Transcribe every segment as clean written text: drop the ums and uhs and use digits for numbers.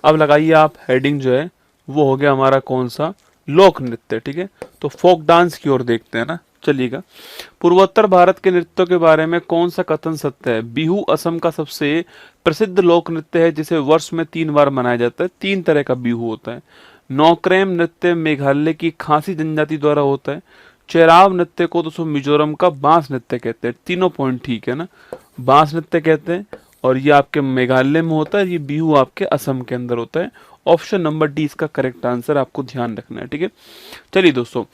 अब लगाइए आप हेडिंग जो है वो हो गया हमारा कौन सा, लोक नृत्य। ठीक है, तो फोक डांस की ओर देखते हैं ना, चलिएगा। पूर्वोत्तर भारत के नृत्यों के बारे में कौन सा कथन सत्य है? बिहू असम का सबसे प्रसिद्ध लोक नृत्य है जिसे वर्ष में 3 बार मनाया जाता है। 3 तरह का बिहू होता है। नौक्रेम नृत्य मेघालय की खासी जनजाति द्वारा होता है। चेराव नृत्य को दोस्तों मिजोरम का बांस नृत्य कहते हैं। तीनों पॉइंट ठीक है ना, बांस नृत्य कहते हैं और ये आपके मेघालय में होता है, ये बिहू आपके असम के अंदर होता है। ऑप्शन नंबर डी इसका करेक्ट आंसर, आपको ध्यान रखना है। ठीक है, चलिए दोस्तों,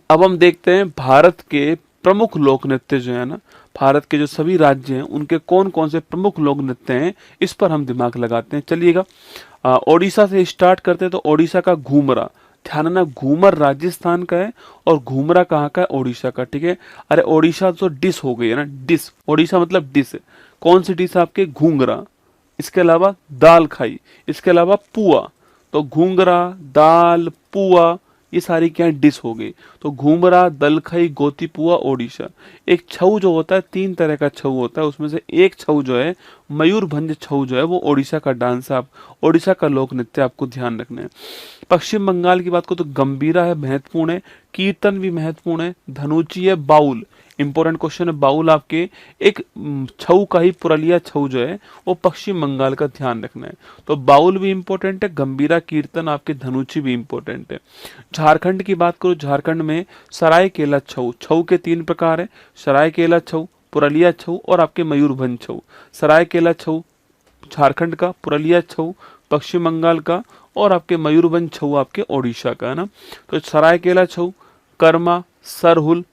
अब हम देखते हैं भारत के प्रमुख लोक नृत्य जो है ना, भारत के जो सभी राज्य हैं उनके कौन कौन से प्रमुख लोक नृत्य हैं, इस पर हम दिमाग लगाते हैं। चलिएगा, ओडिशा से स्टार्ट करते हैं। तो ओडिशा का घूमरा, ध्यान रखना, घूमर राजस्थान का है और घूमरा कहाँ का है? ओडिशा का। ठीक है, अरे ओडिशा तो डिश हो गई है ना, डिश, ओडिशा मतलब डिश। कौन सी डिश आपके? घूंगरा। इसके अलावा दाल खाई, इसके अलावा पुआ। तो घूंगरा, दाल, पुआ, ये सारी क्या डिश हो गई। तो घूमरा, दलखई, गोती, पुआ, ओडिशा। एक छऊ जो होता है, 3 तरह का छऊ होता है, उसमें से एक छऊ जो है मयूरभंज छऊ जो है वो ओडिशा का डांस है। आप ओडिशा का लोक नृत्य आपको ध्यान रखना है। पश्चिम बंगाल की बात करो तो गंभीरा है, महत्वपूर्ण है। कीर्तन भी महत्वपूर्ण है। धनुची है। बाउल, इंपॉर्टेंट क्वेश्चन है। बाउल आपके एक छऊ का ही पुरलिया छऊ जो है वो पश्चिम बंगाल का, ध्यान रखना है। तो बाउल भी इंपॉर्टेंट है, गंभीरा, कीर्तन, आपके धनुची भी इंपॉर्टेंट है। झारखंड की बात करो, झारखंड में सरायकेला छऊ, छऊ के 3 प्रकार है, सरायकेला छऊ, पुरलिया छऊ और आपके मयूरभंज छऊ। सरायकेला छऊ झारखंड का, पुरलिया छऊ पश्चिम बंगाल का और आपके मयूरभंज छऊ आपके ओडिशा का है ना। तो सरायकेला छऊ, कर्मा, सरहुल,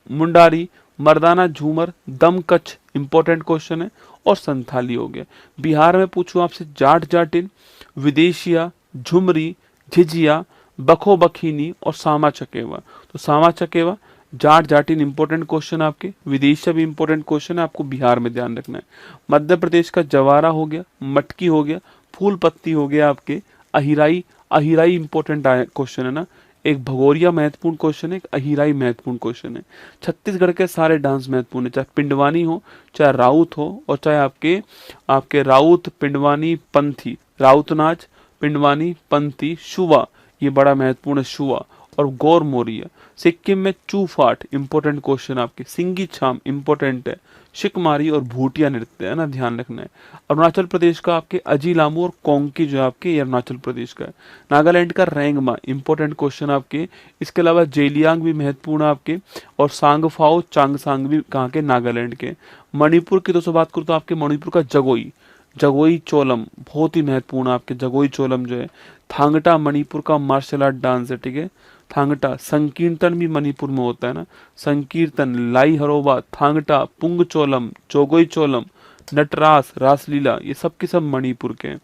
मुंडारी, मर्दाना झूमर, दमकच, इंपॉर्टेंट क्वेश्चन है, और संथाली हो गया। बिहार में पूछूं आपसे, जाट जाटिन, विदेशिया, झुमरी, झिझिया, बखो बखीनी और सामा चकेवा। तो सामा चकेवा, जाट जाटिन इंपॉर्टेंट क्वेश्चन आपके, विदेशिया भी इंपॉर्टेंट क्वेश्चन है, आपको बिहार में ध्यान रखना है। मध्य प्रदेश का जवारा हो गया, मटकी हो गया, फूल पत्ती हो गया आपके, अहिराई, अहिराई इंपॉर्टेंट क्वेश्चन है ना, एक भगोरिया महत्वपूर्ण क्वेश्चन है, एक अहिराई महत्वपूर्ण क्वेश्चन है। छत्तीसगढ़ के सारे डांस महत्वपूर्ण है, चाहे पिंडवानी हो, चाहे राउत हो, और चाहे आपके आपके राउत, पिंडवानी, पंथी, राउत नाच, पिंडवानी, पंथी, शुवा, ये बड़ा महत्वपूर्ण है, शुवा, और गौर मोरिया। सिक्किम में चूफाट, इंपॉर्टेंट क्वेश्चन आपके, सिंगी छाम इंपॉर्टेंट है, शिकमारी और भूटिया नृत्य है ना, ध्यान रखना है। अरुणाचल प्रदेश का आपके अजीलामू और कोंकी जो आपके, ये अरुणाचल प्रदेश का है। नागालैंड का रेंगमा, इंपॉर्टेंट क्वेश्चन आपके। इसके अलावा जेलियांग भी महत्वपूर्ण आपके, और सांगफाओ, चांगसांग भी कहाँ के? नागालैंड के। मणिपुर की दोस्तों बात करूँ तो आपके मणिपुर का जगोई, जगोई चोलम बहुत ही महत्वपूर्ण आपके, जगोई चोलम जो है। थांगटा मणिपुर का मार्शल आर्ट डांस है। ठीक है, थांगटा। संकीर्तन भी मणिपुर में होता है ना, संकीर्तन, लाई हरोबा, थांगटा, पुंग चोलम, जोगोई चोलम, नटरास, रासलीला, ये सब के सब मणिपुर के हैं।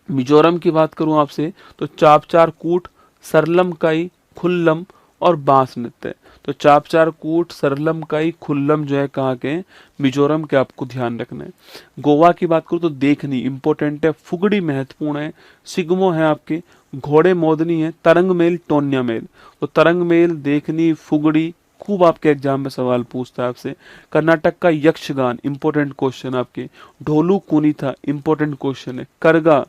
मिजोरम की बात करूं आपसे तो चापचार कूट, सरलम काई, खुल्लम और बांस नृत्य। तो चापचार कूट, सरलम काई, खुल्लम जो है कहाँ के? मिजोरम के, आपको ध्यान रखना है। गोवा की बात करूं तो देखनी इंपॉर्टेंट है, फुगड़ी महत्वपूर्ण है, सिगमो है आपके, घोड़े मोदनी है, तरंग मेल, टोन्या मेल। तो तरंग मेल, देखनी, फुगड़ी खूब आपके एग्जाम में सवाल पूछता है आपसे। कर्नाटक का यक्षगान, इंपॉर्टेंट क्वेश्चन आपके। ढोलू कुनीथा, इंपॉर्टेंट क्वेश्चन है। करगा,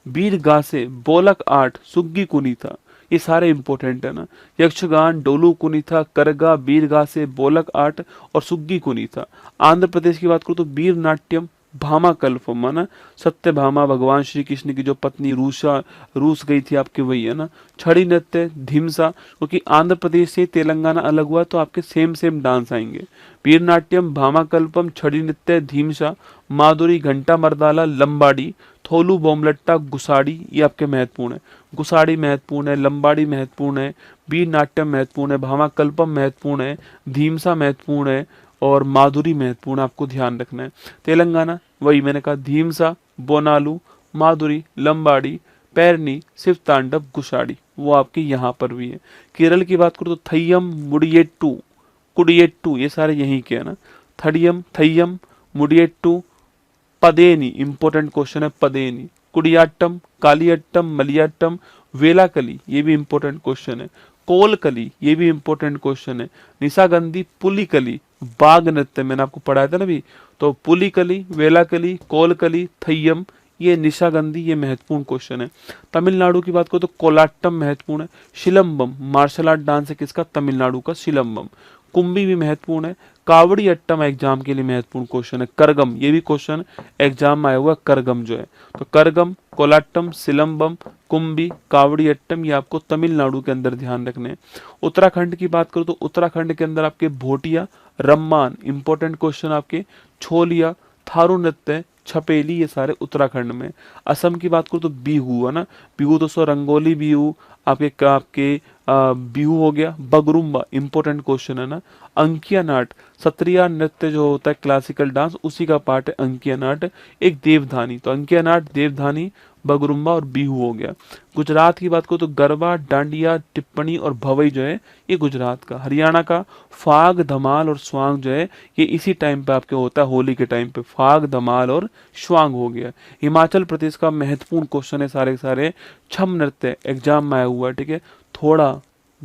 बीर गासे, बोलक आठ, सुग्गी कुनीथा, ये सारे इंपॉर्टेंट है ना। यक्षगान, डोलू कुनीथा, करगा, बीर गासे, बोलक आठ और सुग्गी कुनीथा। आंध्र प्रदेश की बात करूँ तो वीर नाट्यम, भामा कल्पम है ना, सत्यभामा, भगवान श्री कृष्ण की जो पत्नी रूस गई थी आपकी, वही है ना। छड़ी नृत्य, धिमसा, क्योंकि आंध्र प्रदेश से तेलंगाना अलग हुआ तो आपके सेम सेम डांस आएंगे। वीर नाट्यम, भामा कल्पम, छड़ी नृत्य, धीमसा, माधुरी, घंटा मर्दाला, लंबाड़ी, थोलू, बोमलट्टा, गुसाड़ी, ये आपके महत्वपूर्ण है। गुसाड़ी महत्वपूर्ण है, लंबाड़ी महत्वपूर्ण है, वीर नाट्यम महत्वपूर्ण है, भामा कल्पम महत्वपूर्ण है, धीमसा महत्वपूर्ण है और माधुरी महत्वपूर्ण, आपको ध्यान रखना है। तेलंगाना, वही मैंने कहा, धीमसा, बोनालू, माधुरी, लंबाड़ी, पैरनी, शिव तांडव, गुसाड़ी, वो आपके यहाँ पर भी है। केरल की बात करूँ तो थय्यम, मुडियेट्टू, कुडियेट्टू, ये सारे यहीं के है ना। थय्यम, मुडियेट्टू, पदेनी, इंपॉर्टेंट क्वेश्चन है, पदेनी। कुडियाट्टम, कालियट्टम, मलियाट्टम, वेलाकली, ये भी इंपॉर्टेंट क्वेश्चन है। कोलकली, ये भी इंपॉर्टेंट क्वेश्चन है। निशागंधी, पुलिकली, बाघ नृत्य मैंने आपको पढ़ाया था ना भी। तो पुलिकली, वेलाकली, कोलकली, थय्यम, ये निशागंधी, ये महत्वपूर्ण क्वेश्चन है। तमिलनाडु की बात करो तो कोलाट्टम महत्वपूर्ण है। शिलंबम मार्शल आर्ट डांस है किसका, तमिलनाडु का शिलंबम। कुंभी भी महत्वपूर्ण है। कावड़ी अट्टम एग्जाम के लिए महत्वपूर्ण क्वेश्चन है। करगम, ये भी क्वेश्चन एग्जाम में आया हुआ, करगम जो है। तो करगम, कोलाट्टम, सिलंबम, कुंभी, कावड़ी अट्टम, ये आपको तमिलनाडु के अंदर ध्यान रखने हैं। उत्तराखंड की बात करूं तो उत्तराखंड के अंदर आपके भोटिया, रम्मान, इंपॉर्टेंट क्वेश्चन आपके, छोलिया, थारू नृत्य, छपेली, ये सारे उत्तराखंड में। असम की बात करूं तो बिहू है ना, बिहू दोस्तों रंगोली बिहू, आपके बिहू हो गया। बगरुम्बा इंपॉर्टेंट क्वेश्चन है ना। अंकिया नाट, सत्रिया नृत्य जो होता है क्लासिकल डांस, उसी का पार्ट है अंकिया नाट। एक देवधानी, तो अंकिया नाट, देवधानी, बगरुम्बा और बिहू हो गया। गुजरात की बात करो तो गरबा, डांडिया, टिप्पणी और भवई जो है ये गुजरात का। हरियाणा का फाग, धमाल और स्वांग जो है ये इसी टाइम पे आपके होता है, होली के टाइम पे। फाग, धमाल और स्वांग हो गया। हिमाचल प्रदेश का महत्वपूर्ण क्वेश्चन है सारे के सारे, छम नृत्य एग्जाम में आया हुआ है, ठीक है। थोड़ा,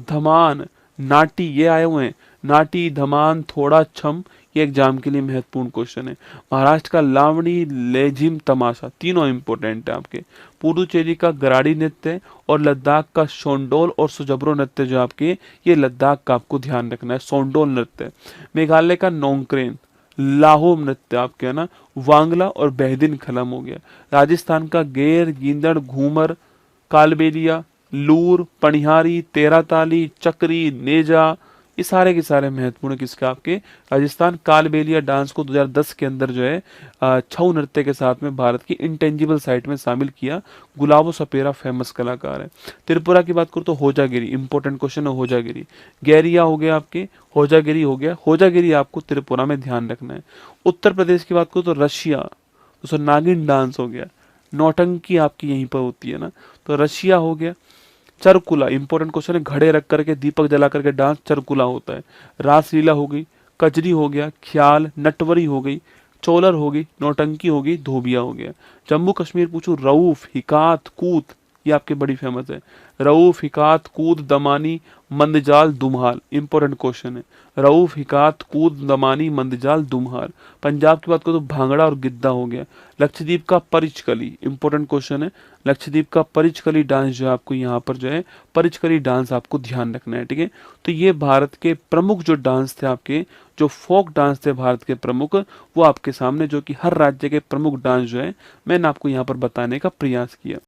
धमान, नाटी, ये आए हुए हैं। नाटी, धमान, थोड़ा, छम, ये एग्जाम के लिए महत्वपूर्ण क्वेश्चन है। महाराष्ट्र का लावणी, लेजिम, तमाशा, तीनों इंपोर्टेंट है आपके। पुडुचेरी का गराड़ी नृत्य और लद्दाख का शोंडोल और सुजबरो नृत्य जो आपके, ये लद्दाख का आपको ध्यान रखना है, शोंडोल नृत्य। मेघालय का नोंगक्रेन, लाहोम नृत्य आपके है ना, वांगला और बेहदिन खलम हो गया। राजस्थान का गेर, गींदड़, घूमर, कालबेलिया, लूर, पनिहारी, तेराताली, चक्री, नेजा, ये सारे के सारे महत्वपूर्ण किसके आपके, राजस्थान। कालबेलिया डांस को 2010 के अंदर जो है छऊ नृत्य के साथ में भारत की इंटेंजिबल साइट में शामिल किया। गुलाबो सपेरा फेमस कलाकार है। त्रिपुरा की बात करूँ तो होजागिरी, इंपॉर्टेंट क्वेश्चन है होजागिरी। गैरिया हो गया आपके, होजागिरी हो गया। होजागिरी आपको त्रिपुरा में ध्यान रखना है। उत्तर प्रदेश की बात करूँ तो रशिया, तो नागिन डांस हो गया। नौटंकी आपकी यहीं पर होती है ना, तो रशिया हो गया। चरकुला इंपॉर्टेंट क्वेश्चन है, घड़े रख करके दीपक जला करके डांस चरकुला होता है। रासलीला हो गई, कजरी हो गया, ख्याल, नटवरी हो गई, चोलर हो गई, नौटंकी हो गई, धोबिया हो गया। जम्मू कश्मीर पूछूं, रऊफ, हिकात, कूत, ये आपके बड़ी फेमस है। रऊफ, हिकात, कूद, दमानी, मंदजाल, दुम्हाल, इंपॉर्टेंट क्वेश्चन है। रऊफ, हिकात, कूद, दमानी, मंदजाल, दुम्हाल। पंजाब की बात करो तो भांगड़ा और गिद्दा हो गया। लक्षद्वीप का परिचकली, इंपॉर्टेंट क्वेश्चन है। लक्षद्वीप का परिचकली डांस जो है आपको यहाँ पर जो है, परिचकली डांस आपको ध्यान रखना है, ठीक है। तो ये भारत के प्रमुख जो डांस थे आपके, जो फोक डांस थे भारत के प्रमुख, वो आपके सामने, जो कि हर राज्य के प्रमुख डांस जो है मैंने आपको यहाँ पर बताने का प्रयास किया।